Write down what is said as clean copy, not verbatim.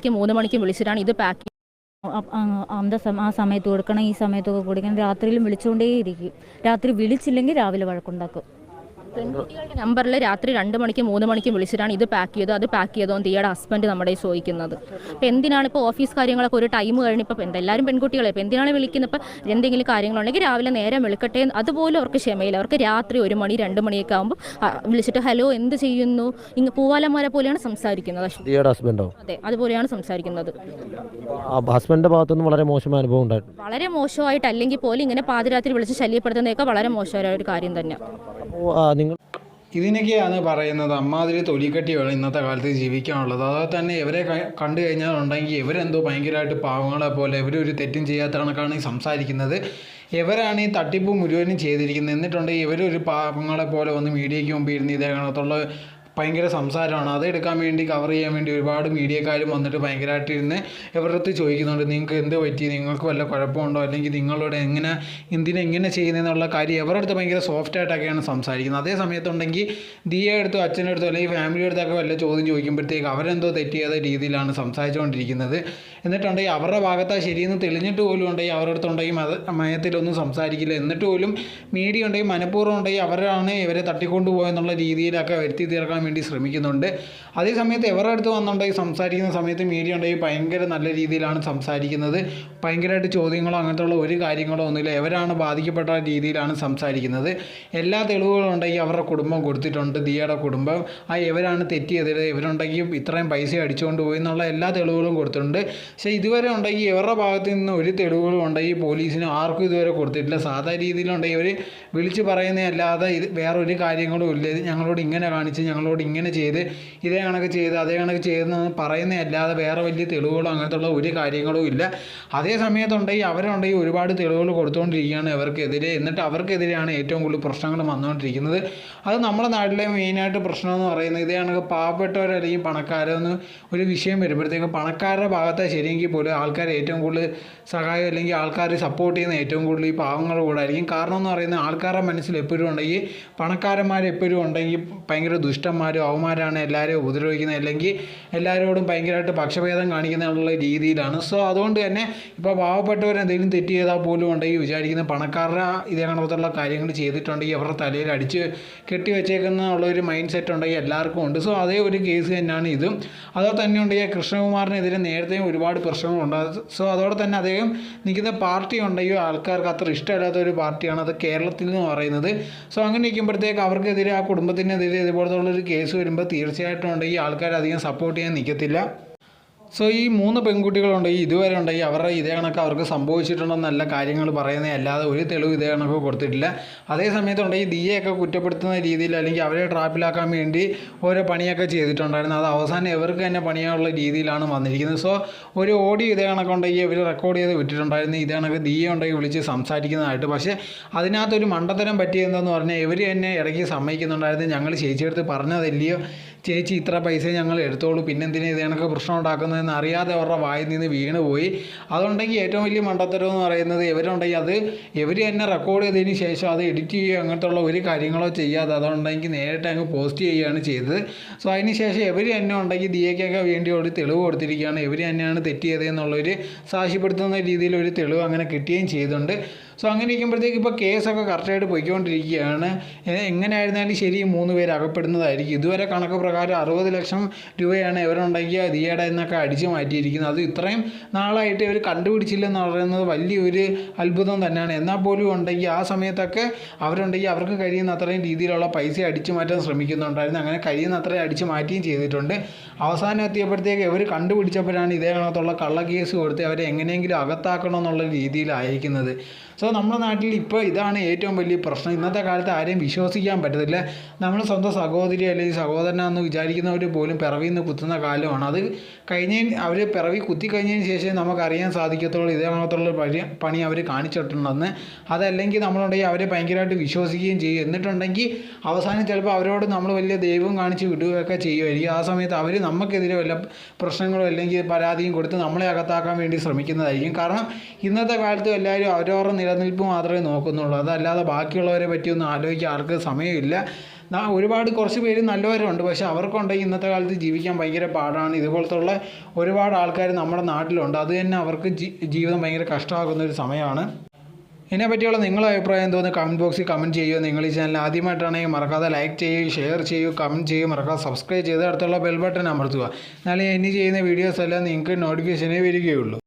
മണിക്കും 3 മണിക്കും വിളിച്ചിട്ടാണ് ഇത് പാക്ക് ആ സമയത്ത് കൊടുക്കണം, ഈ സമയത്തൊക്കെ കൊടുക്കണം. രാത്രിയിലും വിളിച്ചുകൊണ്ടേയിരിക്കും. രാത്രി വിളിച്ചില്ലെങ്കിൽ രാവിലെ വഴക്കുണ്ടാക്കും. പെൺകുട്ടികളുടെ നമ്പറിൽ രാത്രി 2 മണിക്കും 3 മണിക്കും വിളിച്ചിട്ടാണ് ഇത് പാക്ക് ചെയ്തോ അത് പാക്ക് ചെയ്തോ ദിയയുടെ ഹസ്ബൻഡ് നമ്മുടെ ചോദിക്കുന്നത്. അപ്പോൾ എന്തിനാണ് ഇപ്പോൾ ഓഫീസ് കാര്യങ്ങളൊക്കെ ഒരു ടൈം കഴിഞ്ഞപ്പോൾ എല്ലാവരും പെൺകുട്ടികളെ ഇപ്പോൾ എന്തിനാണ് വിളിക്കുന്നത്? ഇപ്പോൾ എന്തെങ്കിലും കാര്യങ്ങളുണ്ടെങ്കിൽ രാവിലെ നേരം വിളിക്കട്ടെ, അതുപോലെ അവർക്ക് ക്ഷമയില്ല. അവർക്ക് രാത്രി 1 മണി 2 മണിയൊക്കെ ആകുമ്പോൾ വിളിച്ചിട്ട് ഹലോ എന്ത് ചെയ്യുന്നു, ഇങ്ങ് പൂവാലന്മാരെ പോലെയാണ് സംസാരിക്കുന്നത്. ഹസ്ബൻഡോ? അതെ, അതുപോലെയാണ് സംസാരിക്കുന്നത്. ഹസ്ബൻഡിന്റെ ഭാഗത്തുനിന്ന് വളരെ മോശമായ അനുഭവം ഉണ്ടായിട്ടുണ്ട്. വളരെ മോശമായിട്ട് അല്ലെങ്കിൽ പോലും ഇങ്ങനെ പാതിരാത്രി വിളിച്ച് ശല്യപ്പെടുത്തുന്നതൊക്കെ വളരെ മോശമായ ഒരു കാര്യം തന്നെ. ഇതിനൊക്കെയാണ് പറയുന്നത് അമ്മാതിരി തൊലിക്കട്ടിയാണ് ഇന്നത്തെ കാലത്ത് ജീവിക്കാനുള്ളത്. അതുപോലെ തന്നെ ഇവരെ കണ്ടു കഴിഞ്ഞാലുണ്ടെങ്കിൽ ഇവരെന്തോ ഭയങ്കരമായിട്ട് പാവങ്ങളെ പോലെ ഇവരൊരു തെറ്റും ചെയ്യാത്ത കണക്കാണ് ഈ സംസാരിക്കുന്നത്. ഇവരാണ് ഈ തട്ടിപ്പ് മുഴുവനും ചെയ്തിരിക്കുന്നത്. എന്നിട്ടുണ്ടെങ്കിൽ ഇവരൊരു പാവങ്ങളെ പോലെ വന്ന് മീഡിയയ്ക്ക് മുമ്പ് ഇരുന്ന് ഇതേ കണത്തുള്ള ഭയങ്കര സംസാരമാണ്. അതെടുക്കാൻ വേണ്ടി കവർ ചെയ്യാൻ വേണ്ടി ഒരുപാട് മീഡിയക്കാരും വന്നിട്ട് ഭയങ്കരമായിട്ട് ഇരുന്ന് ഇവരുടെ അടുത്ത് ചോദിക്കുന്നുണ്ട്, നിങ്ങൾക്ക് എന്ത് പറ്റി, നിങ്ങൾക്ക് വല്ല കുഴപ്പമുണ്ടോ, അല്ലെങ്കിൽ നിങ്ങളോട് എന്തിനെ ചെയ്യുന്നതെന്നുള്ള കാര്യം ഇവരുടെ അടുത്ത് ഭയങ്കര സോഫ്റ്റായിട്ടൊക്കെയാണ് സംസാരിക്കുന്നത്. അതേ സമയത്തുണ്ടെങ്കിൽ ദിയ എടുത്തോ അച്ഛൻ്റെ അടുത്തോ അല്ലെങ്കിൽ ഫാമിലി അടുത്തൊക്കെ വല്ല ചോദ്യം ചോദിക്കുമ്പോഴത്തേക്ക് അവരെന്തോ തെറ്റ് ചെയ്ത രീതിയിലാണ് സംസാരിച്ചുകൊണ്ടിരിക്കുന്നത്. എന്നിട്ടുണ്ടെങ്കിൽ അവരുടെ ഭാഗത്താ ശരിയെന്ന് തെളിഞ്ഞിട്ട് പോലും ഉണ്ടെങ്കിൽ അവരുടെ അടുത്തുണ്ടെങ്കിൽ മയത്തിലൊന്നും സംസാരിക്കില്ല. എന്നിട്ട് പോലും മീഡിയ ഉണ്ടെങ്കിൽ മനഃപൂർവ്വം ഉണ്ടെങ്കിൽ അവരാണ് ഇവരെ തട്ടിക്കൊണ്ടുപോയെന്നുള്ള രീതിയിലൊക്കെ വരുത്തി തീർക്കാൻ വേണ്ടി ശ്രമിക്കുന്നുണ്ട്. അതേ സമയത്ത് ഇവരുടെ അടുത്ത് വന്നുണ്ടെങ്കിൽ സംസാരിക്കുന്ന സമയത്ത് മീഡിയ ഉണ്ടെങ്കിൽ ഭയങ്കര നല്ല രീതിയിലാണ് സംസാരിക്കുന്നത്. ഭയങ്കരമായിട്ട് ചോദ്യങ്ങളോ അങ്ങനത്തുള്ള ഒരു കാര്യങ്ങളോ ഒന്നുമില്ല. ഇവരാണ് ബാധിക്കപ്പെട്ട രീതിയിലാണ് സംസാരിക്കുന്നത്. എല്ലാ തെളിവുകളും ഉണ്ടെങ്കിൽ അവരുടെ കുടുംബം കൊടുത്തിട്ടുണ്ട്. ദിയയുടെ കുടുംബം ഇവരാണ് തെറ്റ് ചെയ്തത്, ഇവരുണ്ടെങ്കിൽ ഇത്രയും പൈസ അടിച്ചുകൊണ്ട് പോയി എന്നുള്ള എല്ലാ തെളിവുകളും കൊടുത്തിട്ടുണ്ട്. പക്ഷേ ഇതുവരെ ഉണ്ടെങ്കിൽ ഇവരുടെ ഭാഗത്ത് നിന്ന് ഒരു തെളിവുകളും ഉണ്ടെങ്കിൽ പോലീസിന് ആർക്കും ഇതുവരെ കൊടുത്തിട്ടില്ല. സാധാരണ രീതിയിലുണ്ടെങ്കിൽ ഇവർ വിളിച്ച് പറയുന്നതല്ലാതെ ഇത് വേറൊരു കാര്യങ്ങളും ഇല്ല. ഞങ്ങളോട് ഇങ്ങനെ കാണിച്ച്, ഞങ്ങളോട് ഇങ്ങനെ ചെയ്ത്, ഇതേ കണക്ക് ചെയ്ത് അതേ കണക്ക് ചെയ്തെന്ന് പറയുന്നതല്ലാതെ വേറെ വലിയ തെളിവുകളോ അങ്ങനത്തുള്ള ഒരു കാര്യങ്ങളും ഇല്ല. അതേ സമയത്തുണ്ടെങ്കിൽ അവരുണ്ടെങ്കിൽ ഒരുപാട് തെളിവുകൾ കൊടുത്തുകൊണ്ടിരിക്കുകയാണ് ഇവർക്കെതിരെ. എന്നിട്ട് അവർക്കെതിരെയാണ് ഏറ്റവും കൂടുതൽ പ്രശ്നങ്ങൾ വന്നുകൊണ്ടിരിക്കുന്നത്. അത് നമ്മുടെ നാട്ടിലെ മെയിനായിട്ട് പ്രശ്നം എന്ന് പറയുന്നത് ഇതേ കണക്ക് പാവപ്പെട്ടവരല്ലെങ്കിൽ പണക്കാരെന്ന് ഒരു വിഷയം വരുമ്പോഴത്തേക്കും പണക്കാരുടെ ഭാഗത്തെ ശരിയെങ്കിൽ പോലും ആൾക്കാർ ഏറ്റവും കൂടുതൽ സഹായം അല്ലെങ്കിൽ ആൾക്കാർ സപ്പോർട്ട് ചെയ്യുന്ന ഏറ്റവും കൂടുതൽ ഈ പാവങ്ങളുടെ കൂടെ ആയിരിക്കും. കാരണം എന്ന് പറയുന്നത് ആൾക്കാരുടെ മനസ്സിൽ എപ്പോഴും ഉണ്ടെങ്കിൽ പണക്കാരന്മാരെപ്പോഴും ഉണ്ടെങ്കിൽ ഭയങ്കര ദുഷ്ടന്മാരും അവന്മാരാണ് എല്ലാവരെയും ഉപദ്രവിക്കുന്നത്, അല്ലെങ്കിൽ എല്ലാവരോടും ഭയങ്കരമായിട്ട് പക്ഷഭേദം കാണിക്കുന്നതിനുള്ള രീതിയിലാണ്. സോ അതുകൊണ്ട് തന്നെ ഇപ്പോൾ പാവപ്പെട്ടവരെന്തെങ്കിലും തെറ്റ് ചെയ്താൽ പോലും ഉണ്ടെങ്കിൽ വിചാരിക്കുന്ന പണക്കാരുടെ ഇതേ കണക്കത്തുള്ള കാര്യങ്ങൾ ചെയ്തിട്ടുണ്ടെങ്കിൽ അവരുടെ തലയിൽ അടിച്ച് കെട്ടി വെച്ചേക്കുന്ന ഒരു മൈൻഡ് സെറ്റ് ഉണ്ടെങ്കിൽ എല്ലാവർക്കും ഉണ്ട്. സോ അതേ ഒരു കേസ് തന്നെയാണ് ഇതും. അതുപോലെ തന്നെ ഉണ്ടെങ്കിൽ കൃഷ്ണകുമാറിനെതിരെ നേരത്തെയും ഒരുപാട് പ്രശ്നങ്ങളുണ്ട്. സോ അതോടെ തന്നെ അദ്ദേഹം നിൽക്കുന്ന പാർട്ടി ഉണ്ടെങ്കിൽ ആൾക്കാർക്ക് അത്ര ഇഷ്ടമില്ലാത്ത ഒരു പാർട്ടിയാണ് അത് കേരളത്തിൽ എന്ന് പറയുന്നത്. സോ അങ്ങനെ നിൽക്കുമ്പോഴത്തേക്ക് അവർക്കെതിരെ ആ കുടുംബത്തിനെതിരെ ഇതുപോലത്തുള്ളൊരു കേസ് വരുമ്പോൾ തീർച്ചയായിട്ടും ഉണ്ടെങ്കിൽ ആൾക്കാർ അധികം സപ്പോർട്ട് ചെയ്യാൻ നിൽക്കത്തില്ല. സോ ഈ 3 പെൺകുട്ടികളുണ്ടെങ്കിൽ ഇതുവരെ ഉണ്ടെങ്കിൽ അവരുടെ ഇതേ കണക്ക് അവർക്ക് സംഭവിച്ചിട്ടുണ്ടെന്നല്ല കാര്യങ്ങൾ പറയുന്നത്, അല്ലാതെ ഒരു തെളിവ് ഇതേ കണക്ക് കൊടുത്തിട്ടില്ല. അതേ സമയത്തുണ്ടെങ്കിൽ ദിയയൊക്കെ കുറ്റപ്പെടുത്തുന്ന രീതിയിൽ അല്ലെങ്കിൽ അവരെ ട്രാപ്പിലാക്കാൻ വേണ്ടി ഓരോ പണിയൊക്കെ ചെയ്തിട്ടുണ്ടായിരുന്നു. അത് അവസാനം ഇവർക്ക് തന്നെ പണിയാനുള്ള രീതിയിലാണ് വന്നിരിക്കുന്നത്. സോ ഒരു ഓഡിയോ ഇതേ കണക്കുണ്ടെങ്കിൽ ഇവർ റെക്കോർഡ് ചെയ്ത് വിട്ടിട്ടുണ്ടായിരുന്നു ഇതേ കണക്ക് ദിയ ഉണ്ടെങ്കിൽ വിളിച്ച് സംസാരിക്കുന്നതായിട്ട്. പക്ഷേ അതിനകത്തൊരു മണ്ടത്തരം പറ്റിയതെന്ന് പറഞ്ഞാൽ ഇവർ തന്നെ ഇടയ്ക്ക് സമ്മതിക്കുന്നുണ്ടായിരുന്നു, ഞങ്ങൾ ചേച്ചിയെടുത്ത് പറഞ്ഞതല്ലയോ, ചേച്ചി ഇത്ര പൈസ ഞങ്ങൾ എടുത്തോളൂ, പിന്നെന്തിനാ ഇത് കണക്ക് പ്രശ്നം ഉണ്ടാക്കുന്നതെന്ന് അറിയാതെ അവരുടെ വായിൽ നിന്ന് വീണ് പോയി. അതുണ്ടെങ്കിൽ ഏറ്റവും വലിയ മണ്ടത്തരം എന്ന് പറയുന്നത് ഇവരുണ്ടെങ്കിൽ അത് ഇവർ തന്നെ റെക്കോർഡ് ചെയ്തതിന് ശേഷം അത് എഡിറ്റ് ചെയ്യുക അങ്ങനത്തുള്ള ഒരു കാര്യങ്ങളോ ചെയ്യാതെ അതുണ്ടെങ്കിൽ നേരിട്ട് അങ്ങ് പോസ്റ്റ് ചെയ്യുകയാണ് ചെയ്തത്. സോ അതിന് ശേഷം ഇവർ തന്നെ ഉണ്ടെങ്കിൽ ദിയയ്ക്കൊക്കെ വേണ്ടി ഒരു തെളിവ് കൊടുത്തിരിക്കുകയാണ്. ഇവർ തന്നെയാണ് തെറ്റ് ചെയ്തതെന്നുള്ളൊരു സാക്ഷ്യപ്പെടുത്തുന്ന രീതിയിൽ ഒരു തെളിവ് അങ്ങനെ കിട്ടുകയും ചെയ്തിട്ടുണ്ട്. സോ അങ്ങനെ ഇരിക്കുമ്പോഴത്തേക്ക് ഇപ്പോൾ കേസൊക്കെ കറക്റ്റായിട്ട് പോയിക്കൊണ്ടിരിക്കുകയാണ്. എങ്ങനെയായിരുന്നാലും ശരി 3 പേര് അകപ്പെടുന്നതായിരിക്കും. ഇതുവരെ കണക്ക് പ്രകാരം 60 ലക്ഷം രൂപയാണ് ഇവരുണ്ടെങ്കിൽ ദിയയുടെ എന്നൊക്കെ അടിച്ചു മാറ്റിയിരിക്കുന്നത്. അത് ഇത്രയും നാളായിട്ട് ഇവർ കണ്ടുപിടിച്ചില്ലെന്ന് പറയുന്നത് വലിയൊരു അത്ഭുതം തന്നെയാണ്. എന്നാൽ പോലും ഉണ്ടെങ്കിൽ ആ സമയത്തൊക്കെ അവരുണ്ടെങ്കിൽ അവർക്ക് കഴിയുന്ന അത്രയും രീതിയിലുള്ള പൈസ അടിച്ചു മാറ്റാൻ ശ്രമിക്കുന്നുണ്ടായിരുന്നു. അങ്ങനെ കഴിയുന്ന അത്രയും അടിച്ചു മാറ്റുകയും ചെയ്തിട്ടുണ്ട്. അവസാനം എത്തിയപ്പോഴത്തേക്ക് ഇവർ കണ്ടുപിടിച്ചപ്പോഴാണ് ഇതേ കണക്കത്തുള്ള കള്ളക്കേസ് കൊടുത്ത് അവരെ എങ്ങനെയെങ്കിലും അകത്താക്കണമെന്നുള്ള രീതിയിലായിരിക്കുന്നത്. സോ നമ്മുടെ നാട്ടിൽ ഇപ്പോൾ ഇതാണ് ഏറ്റവും വലിയ പ്രശ്നം. ഇന്നത്തെ കാലത്ത് ആരെയും വിശ്വസിക്കാൻ പറ്റത്തില്ല. നമ്മൾ സ്വന്തം സഹോദരി അല്ലെങ്കിൽ സഹോദരനാണെന്ന് വിചാരിക്കുന്നവർ പോലും പിറവിൽ നിന്ന് കുത്തുന്ന കാലമാണ്. അത് അവർ പിറവി കുത്തിക്കഴിഞ്ഞതിന് ശേഷം നമുക്കറിയാൻ സാധിക്കത്തുള്ളൂ ഇതേ കണക്കത്തുള്ള പണി അവർ കാണിച്ചിട്ടുണ്ടെന്ന്. അതല്ലെങ്കിൽ നമ്മളുണ്ടെങ്കിൽ അവരെ ഭയങ്കരമായിട്ട് വിശ്വസിക്കുകയും ചെയ്യും. എന്നിട്ടുണ്ടെങ്കിൽ അവസാനം ചിലപ്പോൾ അവരോട് നമ്മൾ വലിയ ദൈവം കാണിച്ച് വിടുകയൊക്കെ ചെയ്യുമായിരിക്കും. ആ സമയത്ത് അവർ നമുക്കെതിരെ വല്ല പ്രശ്നങ്ങളോ അല്ലെങ്കിൽ പരാതിയും കൊടുത്ത് നമ്മളെ അകത്താക്കാൻ വേണ്ടി ശ്രമിക്കുന്നതായിരിക്കും. കാരണം ഇന്നത്തെ കാലത്ത് എല്ലാവരും അവരവരുടെ നിലനിൽപ്പ് മാത്രമേ നോക്കുന്നുള്ളൂ. അതല്ലാതെ ബാക്കിയുള്ളവരെ പറ്റിയൊന്നും ആലോചിക്കാൻ ആർക്ക് സമയമില്ല. ഒരുപാട് കുറച്ച് പേര് നല്ലവരുണ്ട്, പക്ഷേ അവർക്കുണ്ടെങ്കിൽ ഇന്നത്തെ കാലത്ത് ജീവിക്കാൻ ഭയങ്കര പാടാണ്. ഇതുപോലത്തുള്ള ഒരുപാട് ആൾക്കാർ നമ്മുടെ നാട്ടിലുണ്ട്. അത് തന്നെ അവർക്ക് ജീവിതം ഭയങ്കര കഷ്ടമാക്കുന്ന ഒരു സമയമാണ്. ഇതിനെ പറ്റിയുള്ള നിങ്ങളുടെ അഭിപ്രായം എന്തോന്ന് കമൻറ്റ് ബോക്സിൽ കമൻറ്റ് ചെയ്യുക. നിങ്ങൾ ഈ ചാനൽ ആദ്യമായിട്ടാണെങ്കിൽ മറക്കാതെ ലൈക്ക് ചെയ്യുക, ഷെയർ ചെയ്യുക, കമൻറ്റ് ചെയ്യുക, മറക്കാതെ സബ്സ്ക്രൈബ് ചെയ്ത് അടുത്തുള്ള ബെൽ ബട്ടൺ അമർത്തുക. എന്നാലേ ഇനി ചെയ്യുന്ന വീഡിയോസ് എല്ലാം നിങ്ങൾക്ക് നോട്ടിഫിക്കേഷനേ വരികയുള്ളൂ.